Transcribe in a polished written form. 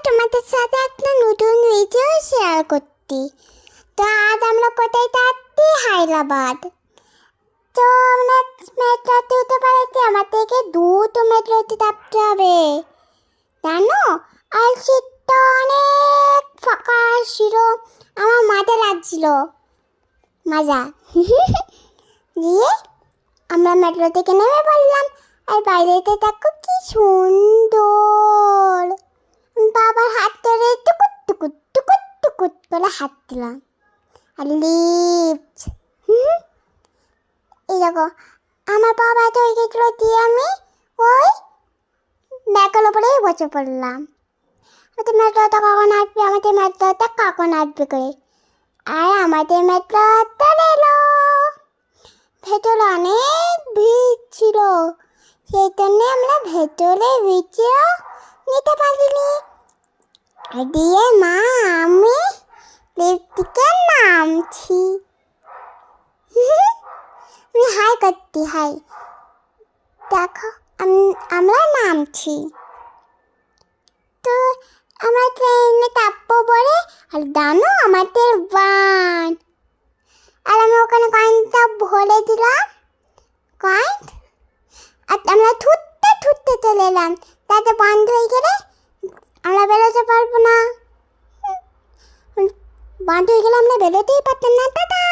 তোমাদের সাথে একটা নতুন ভিডিও শেয়ার করতে। তো আজ আমরা কোথায় যাচ্ছি? হায়দ্রাবাদ। তো আমরা মেট্রোতে উঠতে পারছি, আমার থেকে দুটো মেট্রোতে চাপতে হবে জানো। আর সিটটা অনেক ফাঁকা ছিল, আমার মাথা লাগছিল মজা। দিয়ে আমরা মেট্রো থেকে নেমে পড়লাম। আর বাইরেতে দেখো কি সুন্দর। বাবার হাত ধরে টুকুট টুকুট টুকুট টুকুট করে হাত দিলাম। আর লিফট এই দেখো আমার বাবা তো হয়ে গেছিলো, দিয়ে আমি ওই ব্যাগের উপরেই বসে পড়লাম। আমাদের মেট্রোটা কখন আসবে, আমাদের মেট্রোটা কখন আসবে করে। আর আমাদের মেট্রো চলে এলো। ভেতরে অনেক ভিড় ছিল, সেই জন্যে আমরা ভেতরে ভিডিও নিতে পারিনি। দিয়ে মা আমি লিফট থেকে নামছি। আমি হাই করতে হাই, দেখো আমরা নামছি। তো আমরা ট্রেনে চাপবো বলে, আর জানো আমাদের বান। আর আমি ওখানে কয়েনটা ভরে দিলাম, কয়েন। আর আমরা ছুটতে ছুটতে চলে এলাম, তাতে বন্ধ হয়ে গেলে আমরা বেরোতে পারবো না। বন্ধ হয়ে গেলে আমরা বেরোতেই পারতাম না। টাটা।